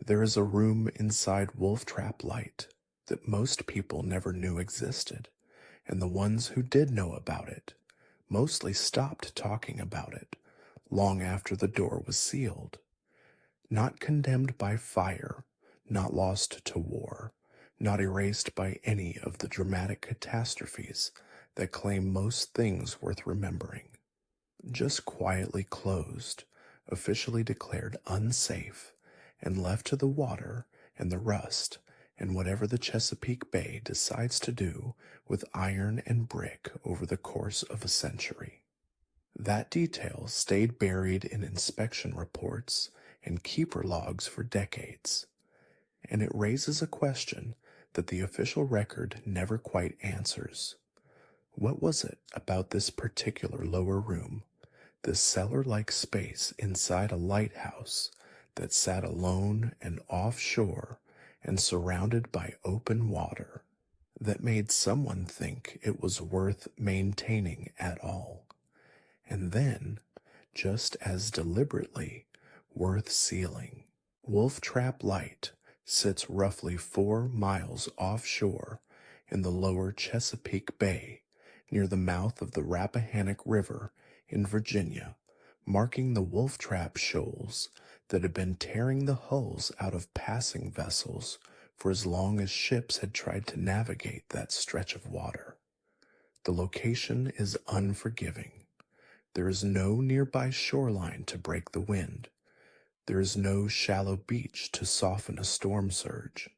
There is a room inside Wolf Trap Light that most people never knew existed, and the ones who did know about it mostly stopped talking about it long after the door was sealed. Not condemned by fire, not lost to war, not erased by any of the dramatic catastrophes that claim most things worth remembering. Just quietly closed, officially declared unsafe, and left to the water and the rust and whatever the Chesapeake Bay decides to do with iron and brick over the course of a century. That detail stayed buried in inspection reports and keeper logs for decades, and it raises a question that the official record never quite answers. What was it about this particular lower room, this cellar-like space inside a lighthouse that sat alone and offshore and surrounded by open water, that made someone think it was worth maintaining at all, and then, just as deliberately, worth sealing? Wolf Trap Light sits roughly 4 miles offshore in the lower Chesapeake Bay, near the mouth of the Rappahannock River in Virginia, marking the Wolf Trap shoals that had been tearing the hulls out of passing vessels for as long as ships had tried to navigate that stretch of water. The location is unforgiving. There is no nearby shoreline to break the wind. There is no shallow beach to soften a storm surge.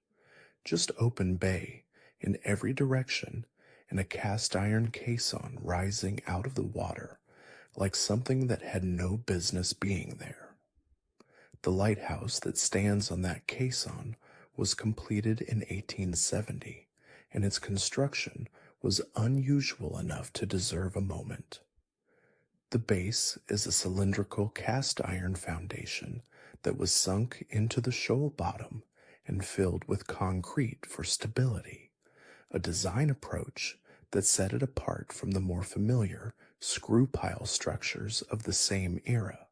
Just open bay in every direction and a cast iron caisson rising out of the water like something that had no business being there. The lighthouse that stands on that caisson was completed in 1870, and its construction was unusual enough to deserve a moment. The base is a cylindrical cast iron foundation that was sunk into the shoal bottom and filled with concrete for stability, a design approach that set it apart from the more familiar screw pile structures of the same era,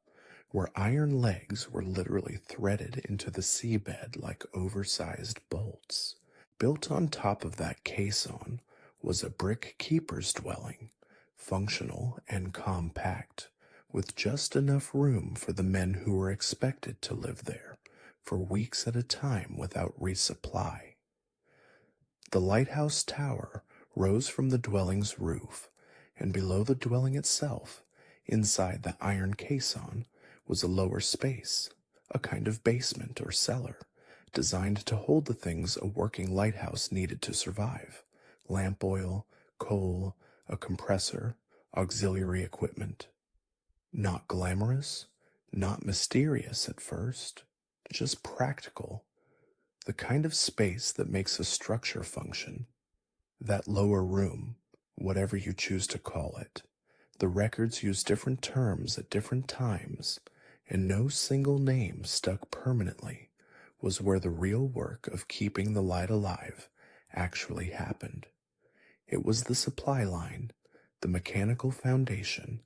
where iron legs were literally threaded into the seabed like oversized bolts. Built on top of that caisson was a brick keeper's dwelling, functional and compact, with just enough room for the men who were expected to live there for weeks at a time without resupply. The lighthouse tower rose from the dwelling's roof, and below the dwelling itself, inside the iron caisson, was a lower space, a kind of basement or cellar, designed to hold the things a working lighthouse needed to survive: lamp oil, coal, a compressor, auxiliary equipment. Not glamorous, not mysterious at first, just practical, the kind of space that makes a structure function. That lower room, whatever you choose to call it, the records use different terms at different times, and no single name stuck permanently, was where the real work of keeping the light alive actually happened. It was the supply line, the mechanical foundation,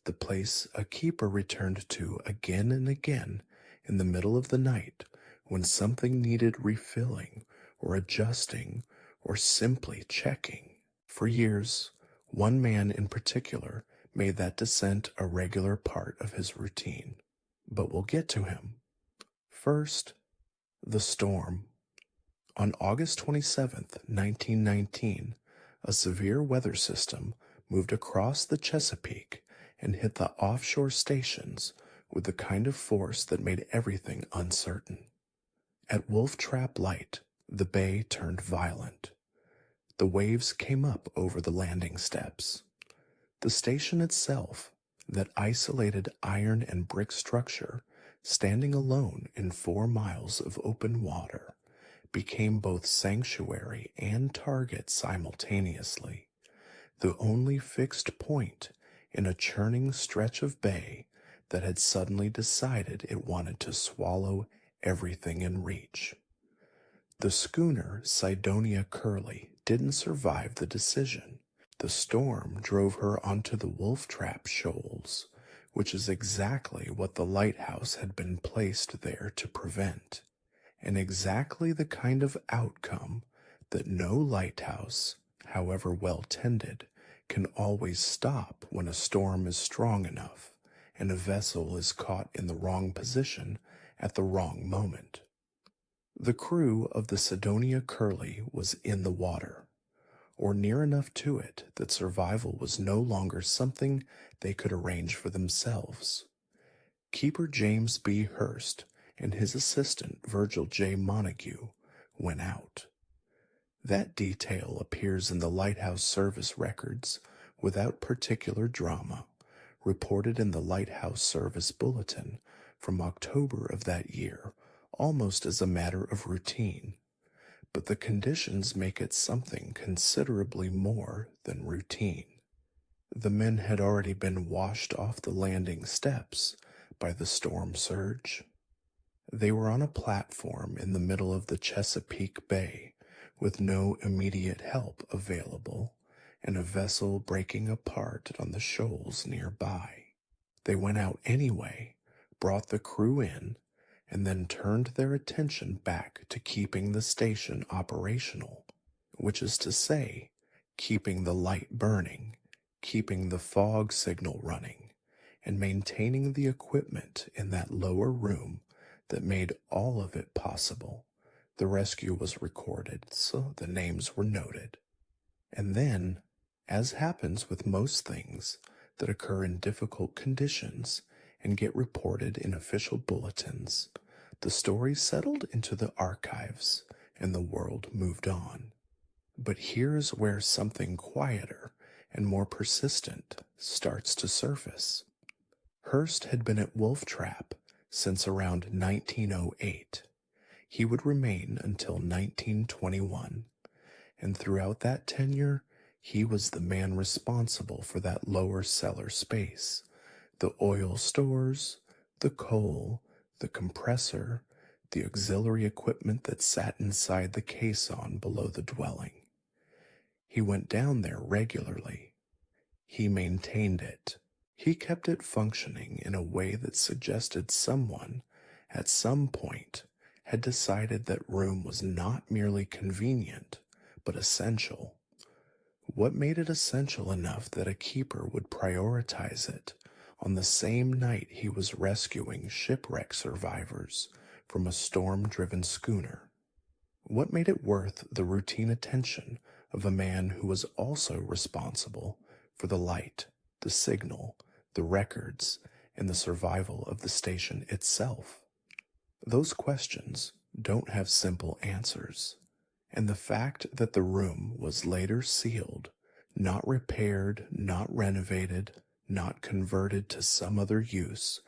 the place a keeper returned to again and again in the middle of the night when something needed refilling or adjusting or simply checking. For years, one man in particular made that descent a regular part of his routine. But we'll get to him. First, the storm. On August 27th, 1919, a severe weather system moved across the Chesapeake and hit the offshore stations with the kind of force that made everything uncertain. At Wolf Trap Light, the bay turned violent. The waves came up over the landing steps. The station itself, that isolated iron and brick structure, standing alone in 4 miles of open water, became both sanctuary and target simultaneously, the only fixed point in a churning stretch of bay that had suddenly decided it wanted to swallow everything in reach. The schooner Sidonia Curlew didn't survive the decision. The storm drove her onto the Wolf Trap Shoals, which is exactly what the lighthouse had been placed there to prevent. and exactly the kind of outcome that no lighthouse, however well tended, can always stop when a storm is strong enough and a vessel is caught in the wrong position at the wrong moment. The crew of the Sidonia Curlew was in the water, or near enough to it that survival was no longer something they could arrange for themselves. Keeper James B. Hurst and his assistant Virgil J. Montague went out. That detail appears in the Lighthouse service records without particular drama, reported in the Lighthouse Service Bulletin from October of that year, almost as a matter of routine. But the conditions make it something considerably more than routine. The men had already been washed off the landing steps by the storm surge. They were on a platform in the middle of the Chesapeake Bay, with no immediate help available, and a vessel breaking apart on the shoals nearby. They went out anyway, brought the crew in, and then turned their attention back to keeping the station operational, which is to say, keeping the light burning, keeping the fog signal running, and maintaining the equipment in that lower room that made all of it possible. The rescue was recorded, so the names were noted. And then, as happens with most things that occur in difficult conditions and get reported in official bulletins, the story settled into the archives and the world moved on. But here's where something quieter and more persistent starts to surface. Hurst had been at Wolf Trap since around 1908. He would remain until 1921, and throughout that tenure, he was the man responsible for that lower cellar space, the oil stores, the coal, the compressor, the auxiliary equipment that sat inside the caisson below the dwelling. He went down there regularly. He maintained it. He kept it functioning in a way that suggested someone, at some point, had decided that room was not merely convenient, but essential. What made it essential enough that a keeper would prioritize it on the same night he was rescuing shipwreck survivors from a storm-driven schooner? What made it worth the routine attention of a man who was also responsible for the light, the signal, the records, and the survival of the station itself? Those questions don't have simple answers, and the fact that the room was later sealed, not repaired, not renovated, not converted to some other use,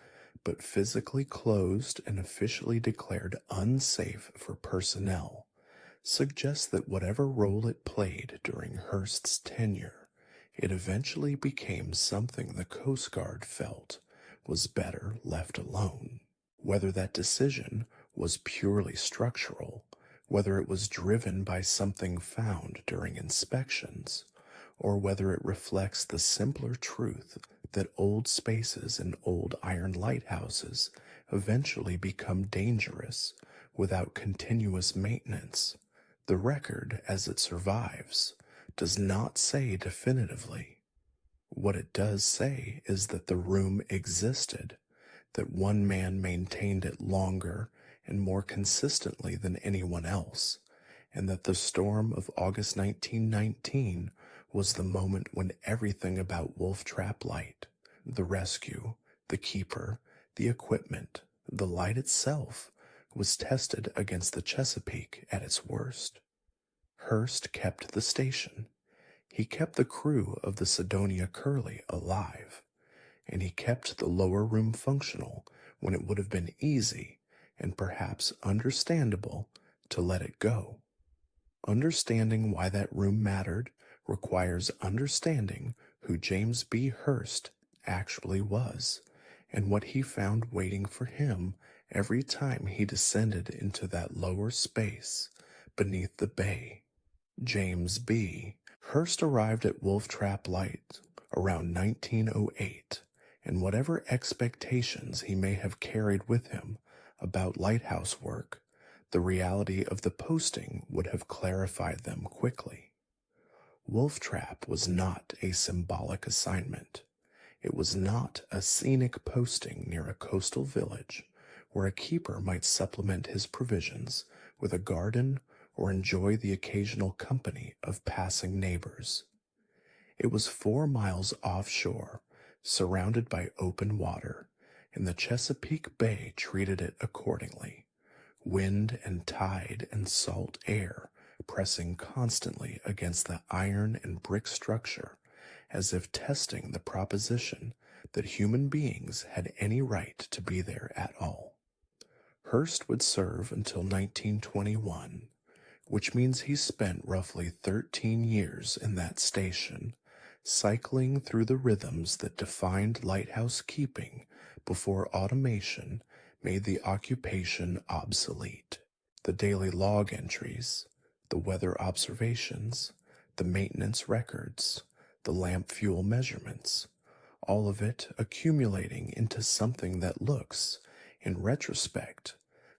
but physically closed and officially declared unsafe for personnel, suggests that whatever role it played during Hurst's tenure, it eventually became something the Coast Guard felt was better left alone. Whether that decision was purely structural, whether it was driven by something found during inspections, or whether it reflects the simpler truth that old spaces and old iron lighthouses eventually become dangerous without continuous maintenance, the record as it survives does not say definitively. What it does say is that the room existed, that one man maintained it longer and more consistently than anyone else, and that the storm of August 1919 was the moment when everything about Wolf Trap Light, the rescue, the keeper, the equipment, the light itself, was tested against the Chesapeake at its worst. Hurst kept the station. He kept the crew of the Sidonia Curlew alive, and he kept the lower room functional when it would have been easy and perhaps understandable to let it go. Understanding why that room mattered requires understanding who James B. Hurst actually was and what he found waiting for him every time he descended into that lower space beneath the bay. James B. Hurst arrived at Wolf Trap Light around 1908, and whatever expectations he may have carried with him about lighthouse work, The reality of the posting would have clarified them quickly. Wolf Trap was not a symbolic assignment. It was not a scenic posting near a coastal village where a keeper might supplement his provisions with a garden or enjoy the occasional company of passing neighbors. It was 4 miles offshore, surrounded by open water, and the Chesapeake Bay treated it accordingly. Wind and tide and salt air pressing constantly against the iron and brick structure, as if testing the proposition that human beings had any right to be there at all. Hurst would serve until 1921, which means he spent roughly 13 years in that station, cycling through the rhythms that defined lighthouse keeping before automation made the occupation obsolete. The daily log entries, the weather observations, the maintenance records, the lamp fuel measurements, all of it accumulating into something that looks, in retrospect,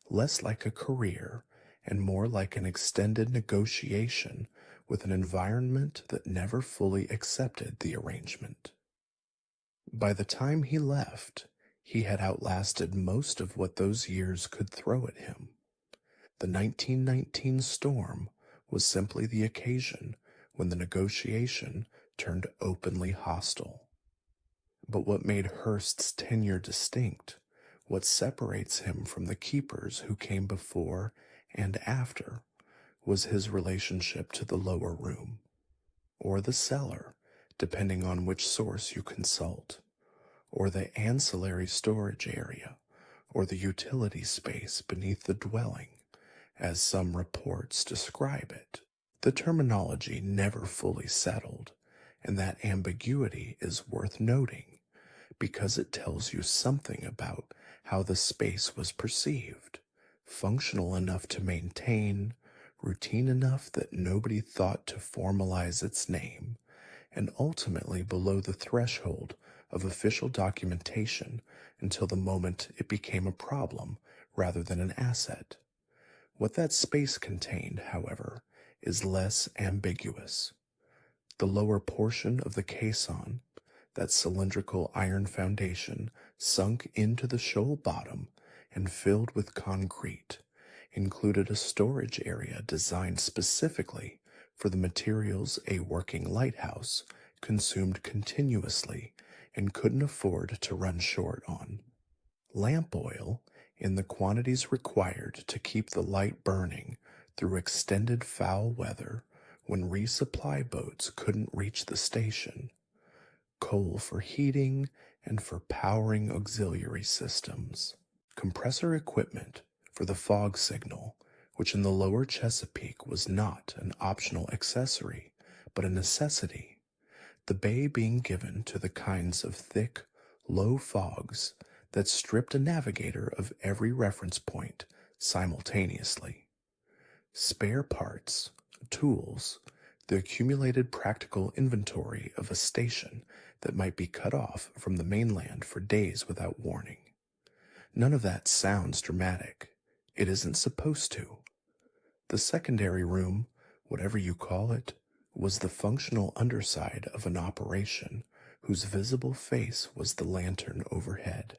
less like a career and more like an extended negotiation with an environment that never fully accepted the arrangement. By the time he left, he had outlasted most of what those years could throw at him. The 1919 storm was simply the occasion when the negotiation turned openly hostile. But what made Hurst's tenure distinct, what separates him from the keepers who came before and after, was his relationship to the lower room, or the cellar, depending on which source you consult, or the ancillary storage area, or the utility space beneath the dwelling, as some reports describe it. The terminology never fully settled, and that ambiguity is worth noting, because it tells you something about how the space was perceived, functional enough to maintain, routine enough that nobody thought to formalize its name, and ultimately below the threshold of official documentation until the moment it became a problem rather than an asset. What that space contained, however, is less ambiguous. The lower portion of the caisson, that cylindrical iron foundation sunk into the shoal bottom and filled with concrete, included a storage area designed specifically for the materials a working lighthouse consumed continuously and couldn't afford to run short on. Lamp oil, in the quantities required to keep the light burning through extended foul weather when resupply boats couldn't reach the station, coal for heating and for powering auxiliary systems, compressor equipment for the fog signal, which in the lower Chesapeake was not an optional accessory, but a necessity, the bay being given to the kinds of thick, low fogs that stripped a navigator of every reference point simultaneously. Spare parts, tools, the accumulated practical inventory of a station that might be cut off from the mainland for days without warning. None of that sounds dramatic. It isn't supposed to. The secondary room, whatever you call it, was the functional underside of an operation whose visible face was the lantern overhead,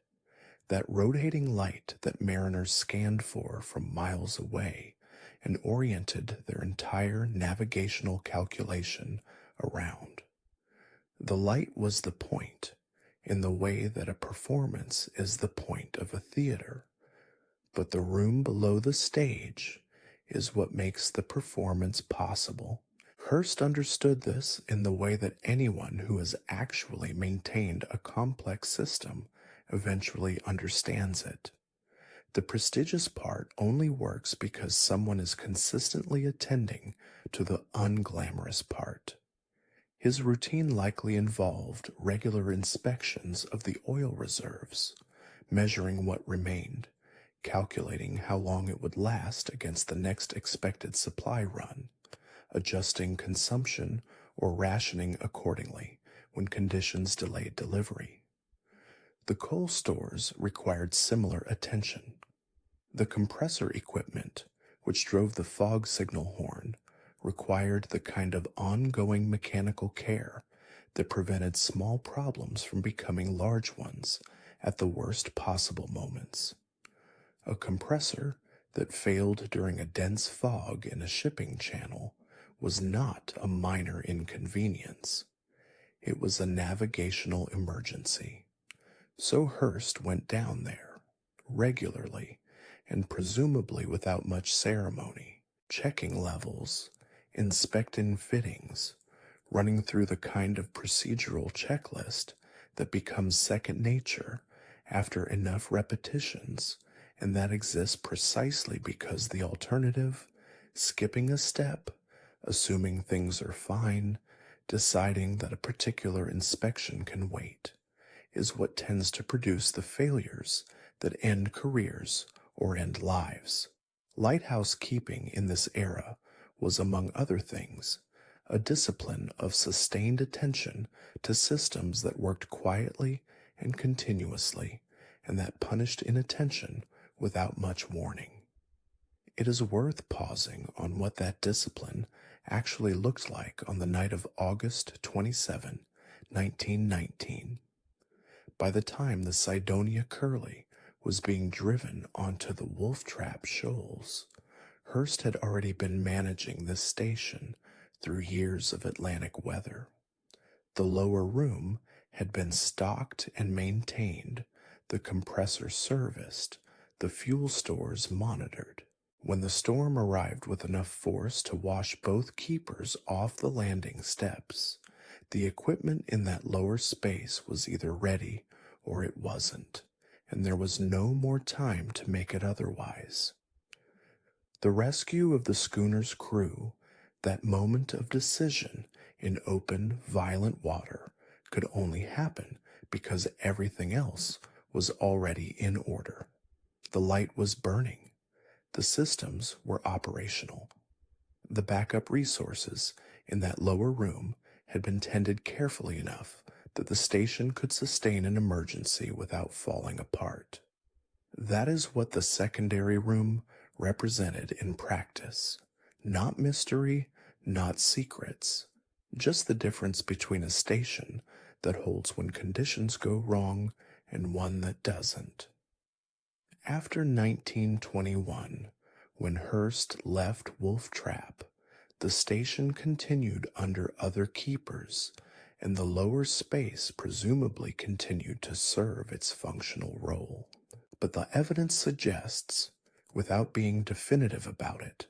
that rotating light that mariners scanned for from miles away and oriented their entire navigational calculation around. The light was the point, in the way that a performance is the point of a theater, but the room below the stage is what makes the performance possible. Hurst understood this in the way that anyone who has actually maintained a complex system eventually understands it. The prestigious part only works because someone is consistently attending to the unglamorous part. His routine likely involved regular inspections of the oil reserves, measuring what remained, calculating how long it would last against the next expected supply run, adjusting consumption or rationing accordingly when conditions delayed delivery. The coal stores required similar attention. The compressor equipment, which drove the fog signal horn, required the kind of ongoing mechanical care that prevented small problems from becoming large ones at the worst possible moments. A compressor that failed during a dense fog in a shipping channel was not a minor inconvenience. It was a navigational emergency. So Hurst went down there, regularly, and presumably without much ceremony, checking levels, inspecting fittings, running through the kind of procedural checklist that becomes second nature after enough repetitions, and that exists precisely because the alternative, skipping a step, assuming things are fine, deciding that a particular inspection can wait, is what tends to produce the failures that end careers or end lives. Lighthouse keeping in this era was, among other things, a discipline of sustained attention to systems that worked quietly and continuously, and that punished inattention without much warning. It is worth pausing on what that discipline actually looked like on the night of August 27, 1919. By the time the Cydonia Curlew was being driven onto the Wolf Trap Shoals, Hurst had already been managing this station through years of Atlantic weather. The lower room had been stocked and maintained, the compressor serviced, the fuel stores monitored. When the storm arrived with enough force to wash both keepers off the landing steps, the equipment in that lower space was either ready or it wasn't, and there was no more time to make it otherwise. The rescue of the schooner's crew, that moment of decision in open, violent water, could only happen because everything else was already in order. The light was burning. The systems were operational. The backup resources in that lower room had been tended carefully enough that the station could sustain an emergency without falling apart. That is what the secondary room represented in practice. Not mystery, not secrets, just the difference between a station that holds when conditions go wrong and one that doesn't. After 1921, when Hurst left Wolf Trap, the station continued under other keepers, and the lower space presumably continued to serve its functional role. But the evidence suggests, without being definitive about it,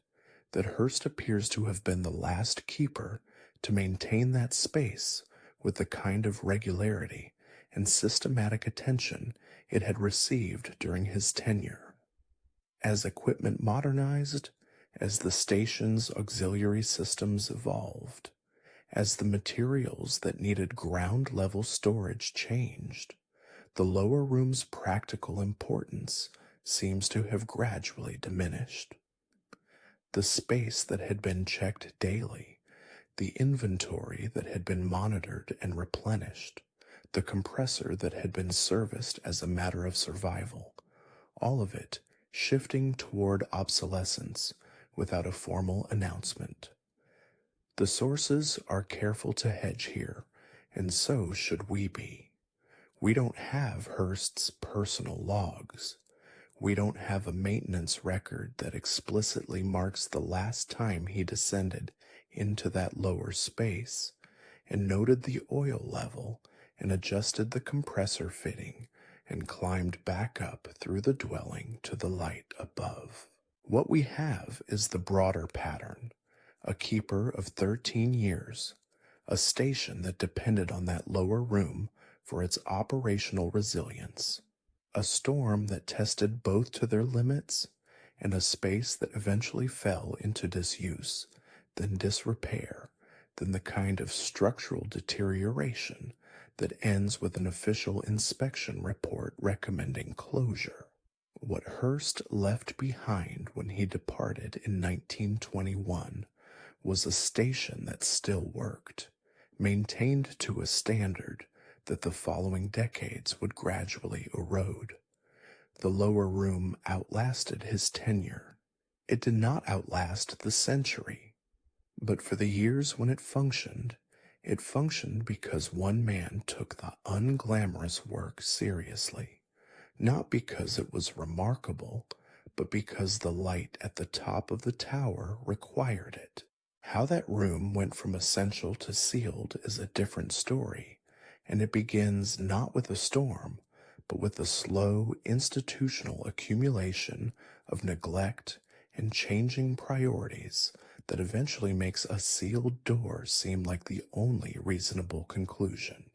that Hurst appears to have been the last keeper to maintain that space with the kind of regularity and systematic attention it had received during his tenure. As equipment modernized, as the station's auxiliary systems evolved, as the materials that needed ground-level storage changed, the lower room's practical importance seems to have gradually diminished. The space that had been checked daily, the inventory that had been monitored and replenished, the compressor that had been serviced as a matter of survival, all of it shifting toward obsolescence without a formal announcement. The sources are careful to hedge here, and so should we be. We don't have Hurst's personal logs. We don't have a maintenance record that explicitly marks the last time he descended into that lower space and noted the oil level and adjusted the compressor fitting and climbed back up through the dwelling to the light above. What we have is the broader pattern, a keeper of 13 years, a station that depended on that lower room for its operational resilience, a storm that tested both to their limits, and a space that eventually fell into disuse, then disrepair, then the kind of structural deterioration that ends with an official inspection report recommending closure. What Hurst left behind when he departed in 1921 was a station that still worked, maintained to a standard that the following decades would gradually erode. The lower room outlasted his tenure. It did not outlast the century, but for the years when it functioned because one man took the unglamorous work seriously, not because it was remarkable, but because the light at the top of the tower required it. How that room went from essential to sealed is a different story, and it begins not with a storm, but with the slow institutional accumulation of neglect and changing priorities that eventually makes a sealed door seem like the only reasonable conclusion.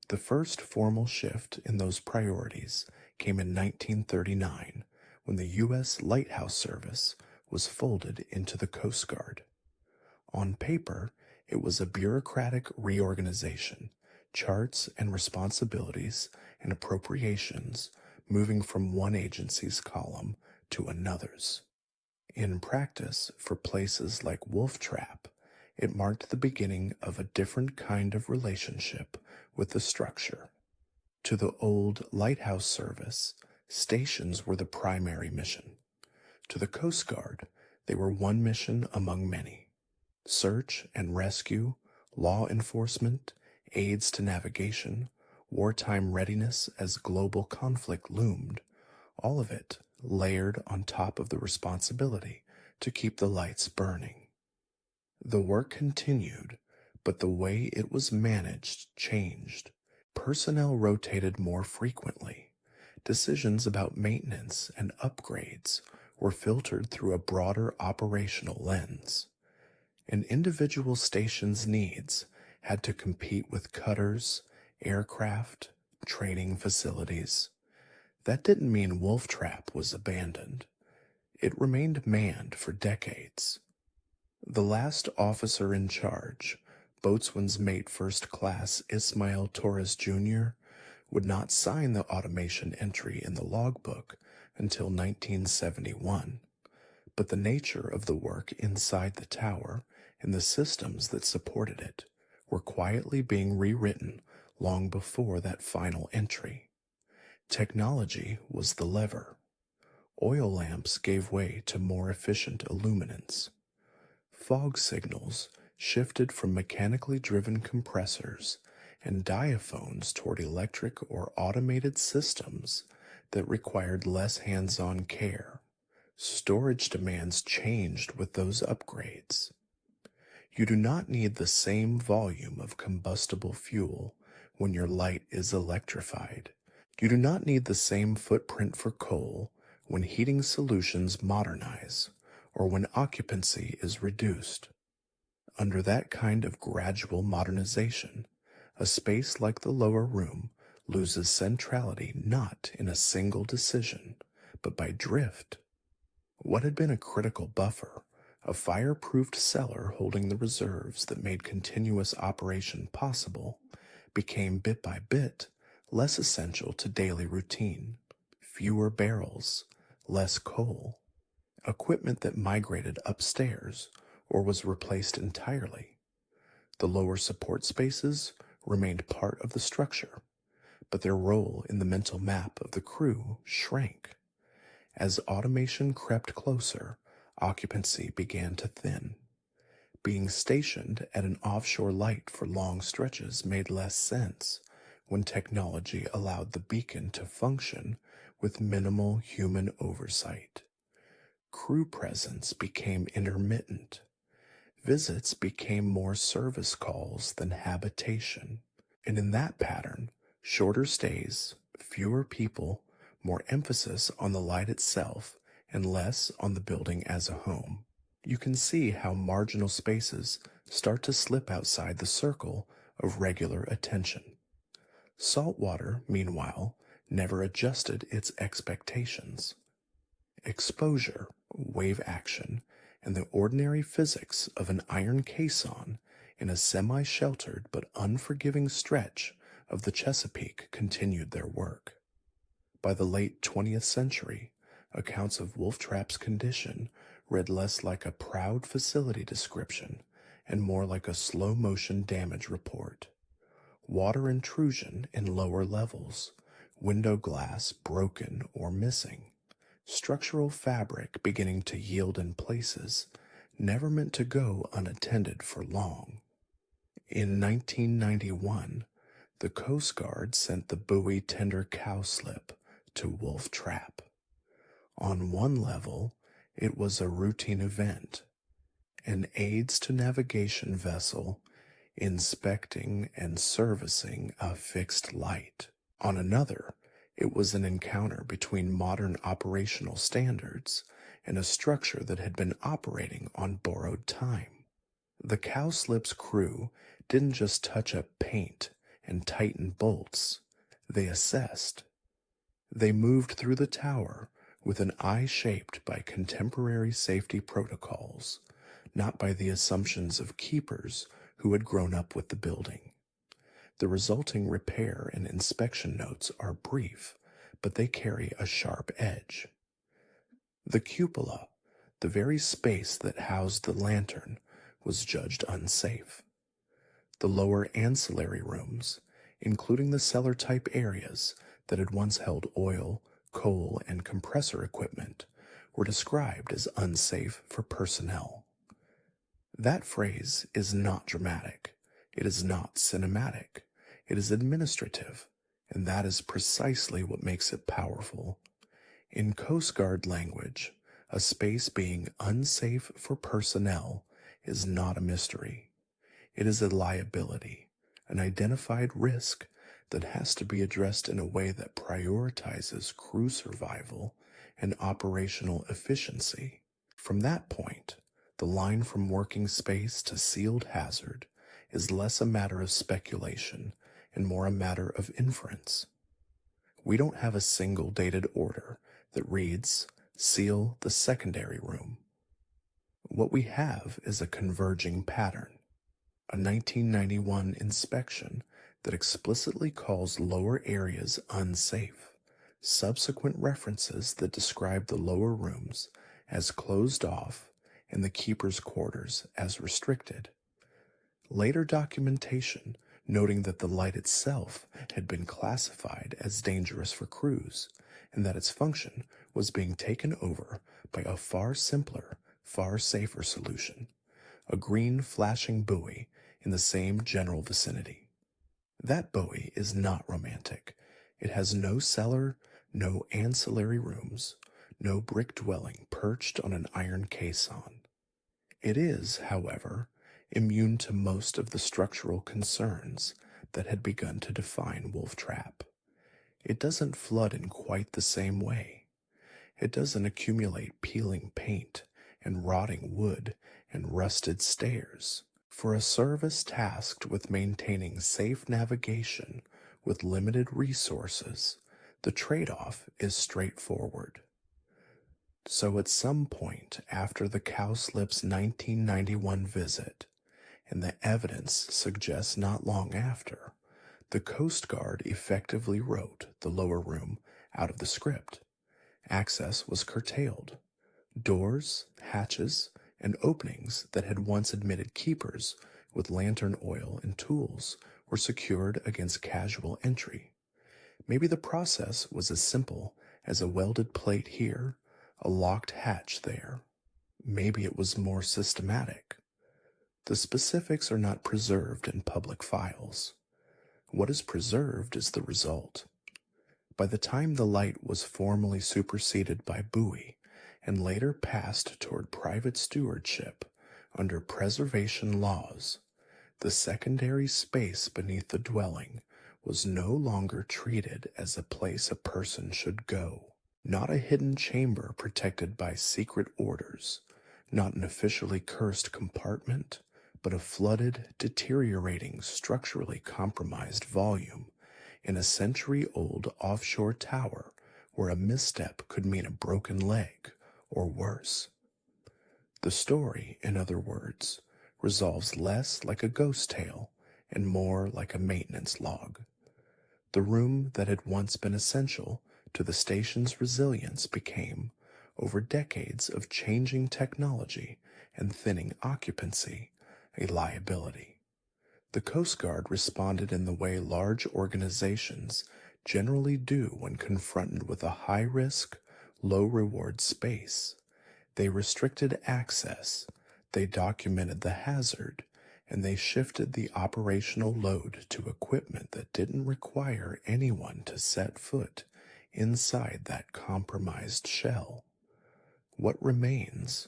The first formal shift in those priorities came in 1939 when the U.S. Lighthouse Service was folded into the Coast Guard. On paper, it was a bureaucratic reorganization, charts and responsibilities and appropriations moving from one agency's column to another's. In practice, for places like Wolf Trap, it marked the beginning of a different kind of relationship with the structure. To the old Lighthouse Service, stations were the primary mission. To the Coast Guard, they were one mission among many. Search and rescue, law enforcement, aids to navigation, wartime readiness as global conflict loomed, all of it layered on top of the responsibility to keep the lights burning. The work continued, but the way it was managed changed. Personnel rotated more frequently. Decisions about maintenance and upgrades were filtered through a broader operational lens. An individual station's needs had to compete with cutters, aircraft, training facilities. That didn't mean Wolf Trap was abandoned. It remained manned for decades. The last officer in charge, Boatswain's Mate First Class Ismael Torres Jr., would not sign the automation entry in the logbook until 1971, but the nature of the work inside the tower and the systems that supported it were quietly being rewritten long before that final entry. Technology was the lever. Oil lamps gave way to more efficient illuminance. Fog signals shifted from mechanically driven compressors and diaphones toward electric or automated systems that required less hands-on care. Storage demands changed with those upgrades. You do not need the same volume of combustible fuel when your light is electrified. You do not need the same footprint for coal when heating solutions modernize or when occupancy is reduced. Under that kind of gradual modernization, a space like the lower room loses centrality not in a single decision, but by drift. What had been a critical buffer, a fireproofed cellar holding the reserves that made continuous operation possible, became bit by bit less essential to daily routine. Fewer barrels, less coal, equipment that migrated upstairs or was replaced entirely. The lower support spaces remained part of the structure, but their role in the mental map of the crew shrank. As automation crept closer, occupancy began to thin. Being stationed at an offshore light for long stretches made less sense when technology allowed the beacon to function with minimal human oversight. Crew presence became intermittent. Visits became more service calls than habitation. And in that pattern, shorter stays, fewer people, more emphasis on the light itself, and less on the building as a home. You can see how marginal spaces start to slip outside the circle of regular attention. Saltwater, meanwhile, never adjusted its expectations. Exposure, wave action, and the ordinary physics of an iron caisson in a semi-sheltered but unforgiving stretch of the Chesapeake continued their work. By the late 20th century, accounts of Wolf Trap's condition read less like a proud facility description and more like a slow-motion damage report. Water intrusion in lower levels, window glass broken or missing, structural fabric beginning to yield in places never meant to go unattended for long. In 1991, the Coast Guard sent the buoy tender cowslip to Wolf Trap. On one level, it was a routine event, an aids to navigation vessel inspecting and servicing a fixed light. On another, it was an encounter between modern operational standards and a structure that had been operating on borrowed time. The cowslip's crew didn't just touch up paint and tighten bolts, they assessed. They moved through the tower with an eye shaped by contemporary safety protocols, not by the assumptions of keepers who had grown up with the building. The resulting repair and inspection notes are brief, but they carry a sharp edge. The cupola, the very space that housed the lantern, was judged unsafe. The lower ancillary rooms, including the cellar-type areas that had once held oil, coal, and compressor equipment, were described as unsafe for personnel. That phrase is not dramatic. It is not cinematic. It is administrative, and that is precisely what makes it powerful. In Coast Guard language, a space being unsafe for personnel is not a mystery. It is a liability, an identified risk that has to be addressed in a way that prioritizes crew survival and operational efficiency. From that point, the line from working space to sealed hazard is less a matter of speculation and more a matter of inference. We don't have a single dated order that reads, "Seal the secondary room." What we have is a converging pattern, a 1991 inspection that explicitly calls lower areas unsafe, subsequent references that describe the lower rooms as closed off and the keeper's quarters as restricted. Later documentation noting that the light itself had been classified as dangerous for crews and that its function was being taken over by a far simpler, far safer solution, a green flashing buoy in the same general vicinity. That buoy is not romantic. It has no cellar, no ancillary rooms, no brick dwelling perched on an iron caisson. It is, however, immune to most of the structural concerns that had begun to define Wolf Trap. It doesn't flood in quite the same way. It doesn't accumulate peeling paint and rotting wood and rusted stairs. For a service tasked with maintaining safe navigation with limited resources, the trade-off is straightforward. So at some point after the cowslip's 1991 visit, and the evidence suggests not long after, the Coast Guard effectively wrote the lower room out of the script. Access was curtailed. Doors, hatches, and openings that had once admitted keepers with lantern oil and tools were secured against casual entry. Maybe the process was as simple as a welded plate here, a locked hatch there. Maybe it was more systematic. The specifics are not preserved in public files. What is preserved is the result. By the time the light was formally superseded by buoy and later passed toward private stewardship under preservation laws, the secondary space beneath the dwelling was no longer treated as a place a person should go. Not a hidden chamber protected by secret orders, not an officially cursed compartment, but a flooded, deteriorating, structurally compromised volume in a century-old offshore tower where a misstep could mean a broken leg or worse. The story, in other words, resolves less like a ghost tale and more like a maintenance log. The room that had once been essential to the station's resilience became, over decades of changing technology and thinning occupancy, a liability. The Coast Guard responded in the way large organizations generally do when confronted with a high-risk, low-reward space. They restricted access, they documented the hazard, and they shifted the operational load to equipment that didn't require anyone to set foot inside that compromised shell. What remains,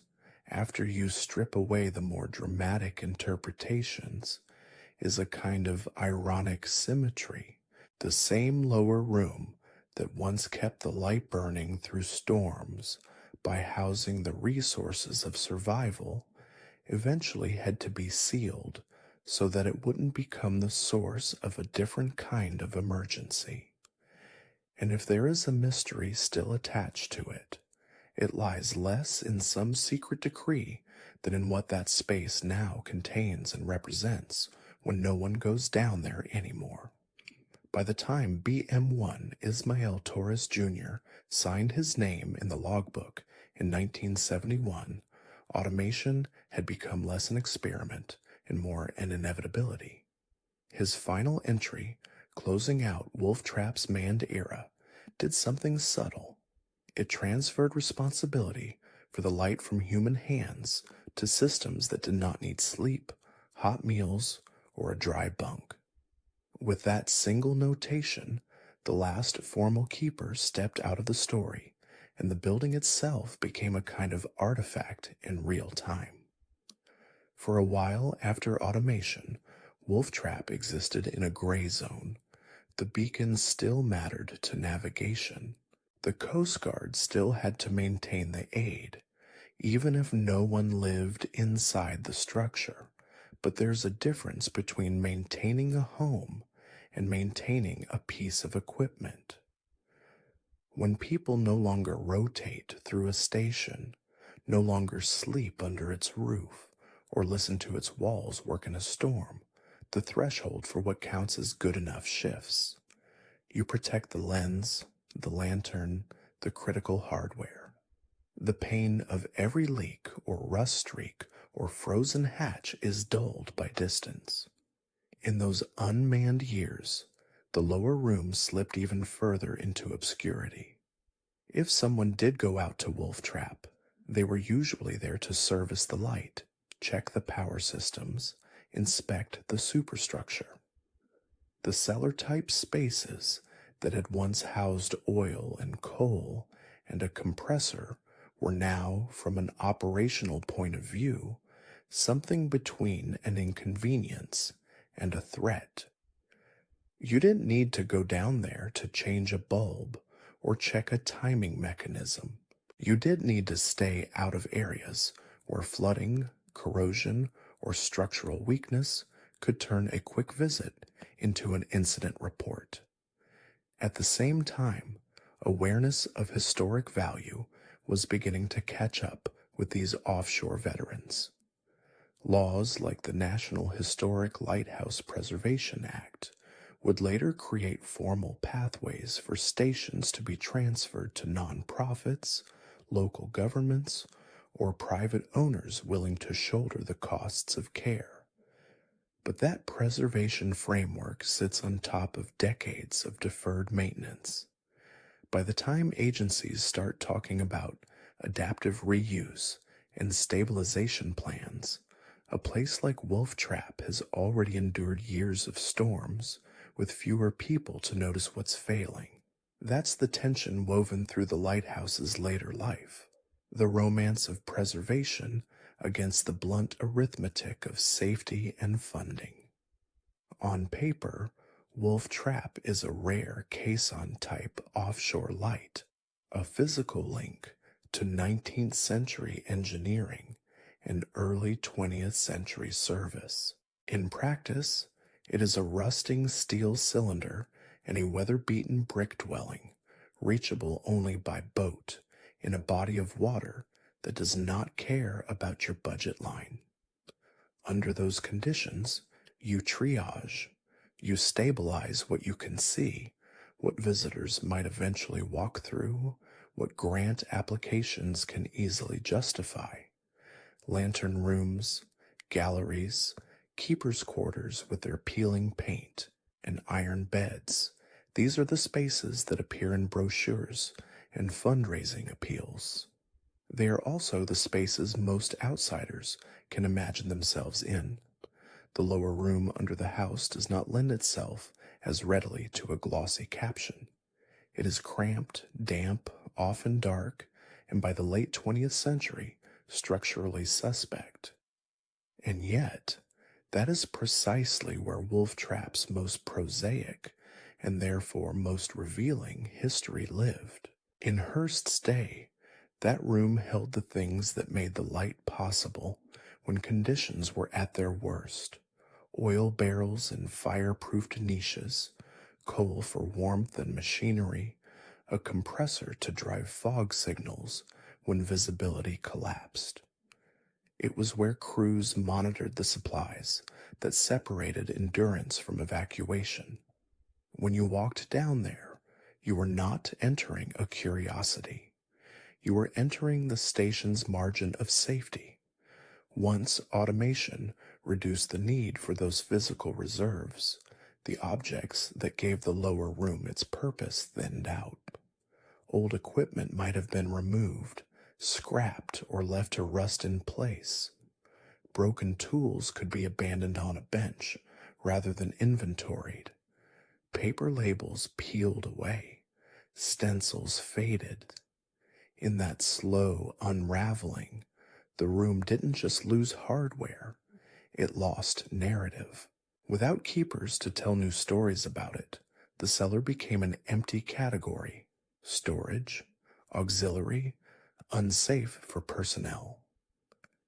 after you strip away the more dramatic interpretations, is a kind of ironic symmetry. The same lower room that once kept the light burning through storms by housing the resources of survival eventually had to be sealed so that it wouldn't become the source of a different kind of emergency. And if there is a mystery still attached to it, it lies less in some secret decree than in what that space now contains and represents when no one goes down there anymore. By the time BM1 Ismael Torres Jr. signed his name in the logbook in 1971, automation had become less an experiment and more an inevitability. His final entry, closing out Wolf Trap's manned era, did something subtle. It transferred responsibility for the light from human hands to systems that did not need sleep, hot meals, or a dry bunk. With that single notation, the last formal keeper stepped out of the story, and the building itself became a kind of artifact in real time. For a while after automation, Wolf Trap existed in a gray zone. The beacon still mattered to navigation. The Coast Guard still had to maintain the aid, even if no one lived inside the structure. But there's a difference between maintaining a home and maintaining a piece of equipment. When people no longer rotate through a station, no longer sleep under its roof, or listen to its walls work in a storm, the threshold for what counts as good enough shifts. You protect the lens, the lantern, the critical hardware. The pain of every leak or rust streak or frozen hatch is dulled by distance. In those unmanned years, the lower room slipped even further into obscurity. If someone did go out to Wolf Trap, they were usually there to service the light, check the power systems, inspect the superstructure. The cellar-type spaces that had once housed oil and coal and a compressor were now, from an operational point of view, something between an inconvenience and a threat. You didn't need to go down there to change a bulb or check a timing mechanism. You did need to stay out of areas where flooding, corrosion, or structural weakness could turn a quick visit into an incident report. At the same time, awareness of historic value was beginning to catch up with these offshore veterans. Laws like the National Historic Lighthouse Preservation Act would later create formal pathways for stations to be transferred to nonprofits, local governments, or private owners willing to shoulder the costs of care. But that preservation framework sits on top of decades of deferred maintenance. By the time agencies start talking about adaptive reuse and stabilization plans, a place like Wolf Trap has already endured years of storms with fewer people to notice what's failing. That's the tension woven through the lighthouse's later life, the romance of preservation against the blunt arithmetic of safety and funding. On paper, Wolf Trap is a rare caisson-type offshore light, a physical link to 19th century engineering and early 20th century service. In practice, it is a rusting steel cylinder in a weather-beaten brick dwelling, reachable only by boat in a body of water that does not care about your budget line. Under those conditions, you triage, you stabilize what you can see, what visitors might eventually walk through, what grant applications can easily justify. Lantern rooms, galleries, keepers' quarters with their peeling paint, and iron beds. These are the spaces that appear in brochures and fundraising appeals. They are also the spaces most outsiders can imagine themselves in. The lower room under the house does not lend itself as readily to a glossy caption. It is cramped, damp, often dark, and by the late 20th century, structurally suspect. And yet, that is precisely where Wolf Trap's most prosaic, and therefore most revealing, history lived. In Hurst's day, that room held the things that made the light possible when conditions were at their worst: oil barrels in fire-proofed niches, coal for warmth and machinery, a compressor to drive fog signals when visibility collapsed. It was where crews monitored the supplies that separated endurance from evacuation. When you walked down there, you were not entering a curiosity. You were entering the station's margin of safety. Once automation reduced the need for those physical reserves, the objects that gave the lower room its purpose thinned out. Old equipment might have been removed, scrapped, or left to rust in place. Broken tools could be abandoned on a bench rather than inventoried. Paper labels peeled away, stencils faded. In that slow unraveling, the room didn't just lose hardware, it lost narrative. Without keepers to tell new stories about it, the cellar became an empty category: storage, auxiliary, unsafe for personnel.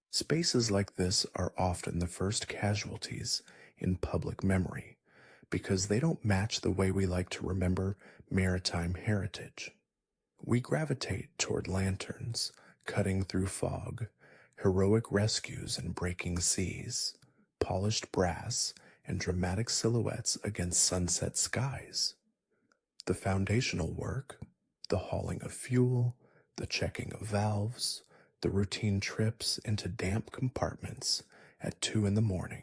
Spaces like this are often the first casualties in public memory because they don't match the way we like to remember maritime heritage. We gravitate toward lanterns, cutting through fog, heroic rescues in breaking seas, polished brass, and dramatic silhouettes against sunset skies. The foundational work, the hauling of fuel, the checking of valves, the routine trips into damp compartments at 2 a.m,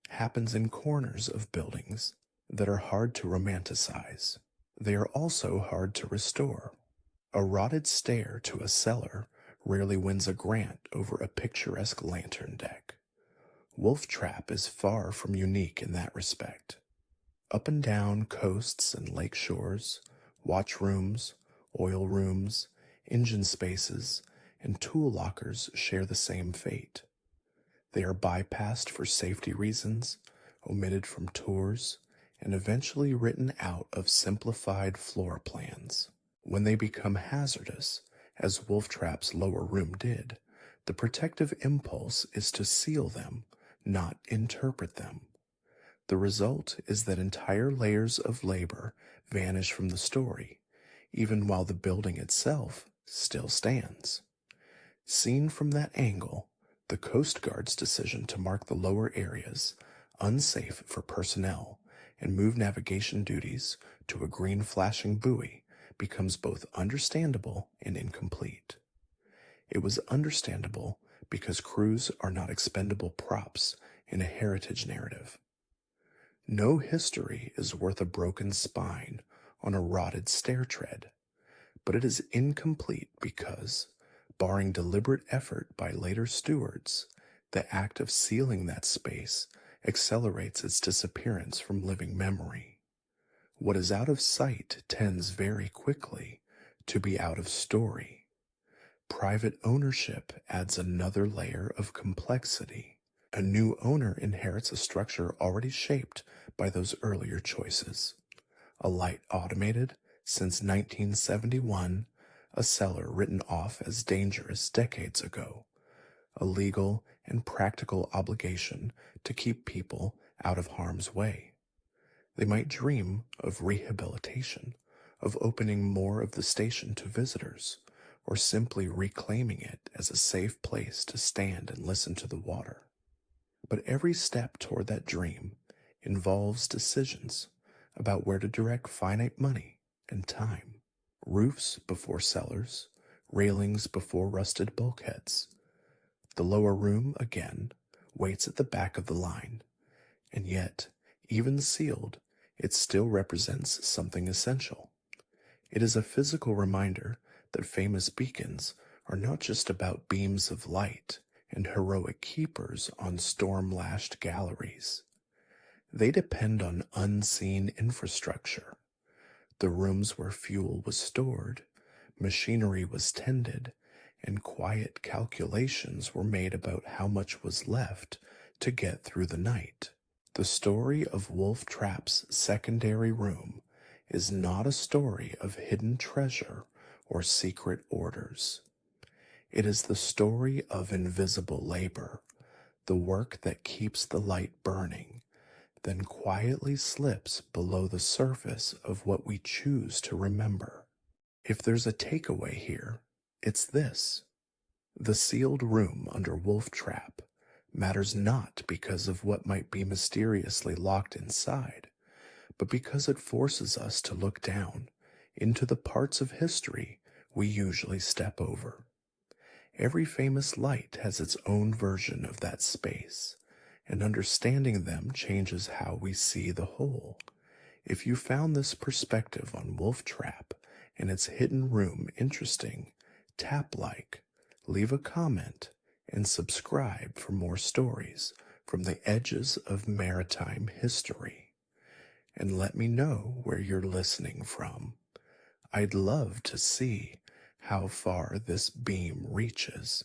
happens in corners of buildings that are hard to romanticize. They are also hard to restore. A rotted stair to a cellar rarely wins a grant over a picturesque lantern deck. Wolf Trap is far from unique in that respect. Up and down coasts and lake shores, watch rooms, oil rooms, engine spaces, and tool lockers share the same fate. They are bypassed for safety reasons, omitted from tours, and eventually written out of simplified floor plans. When they become hazardous, as Wolf Trap's lower room did, the protective impulse is to seal them, not interpret them. The result is that entire layers of labor vanish from the story, even while the building itself still stands. Seen from that angle, the Coast Guard's decision to mark the lower areas unsafe for personnel and move navigation duties to a green flashing buoy becomes both understandable and incomplete. It was understandable because crews are not expendable props in a heritage narrative. No history is worth a broken spine on a rotted stair tread, but it is incomplete because, barring deliberate effort by later stewards, the act of sealing that space accelerates its disappearance from living memory. What is out of sight tends very quickly to be out of story. Private ownership adds another layer of complexity. A new owner inherits a structure already shaped by those earlier choices. A light automated since 1971, a cellar written off as dangerous decades ago, a legal and practical obligation to keep people out of harm's way. They might dream of rehabilitation, of opening more of the station to visitors, or simply reclaiming it as a safe place to stand and listen to the water. But every step toward that dream involves decisions about where to direct finite money and time. Roofs before cellars, railings before rusted bulkheads. The lower room, again, waits at the back of the line, and yet, even sealed, it still represents something essential. It is a physical reminder that famous beacons are not just about beams of light and heroic keepers on storm-lashed galleries. They depend on unseen infrastructure, the rooms where fuel was stored, machinery was tended, and quiet calculations were made about how much was left to get through the night. The story of Wolf Trap's secondary room is not a story of hidden treasure or secret orders. It is the story of invisible labor, the work that keeps the light burning, then quietly slips below the surface of what we choose to remember. If there's a takeaway here, it's this. The sealed room under Wolf Trap matters not because of what might be mysteriously locked inside, but because it forces us to look down into the parts of history we usually step over. Every famous light has its own version of that space, and understanding them changes how we see the whole. If you found this perspective on Wolf Trap and its hidden room interesting, tap like, leave a comment, and subscribe for more stories from the edges of maritime history. And let me know where you're listening from. I'd love to see how far this beam reaches.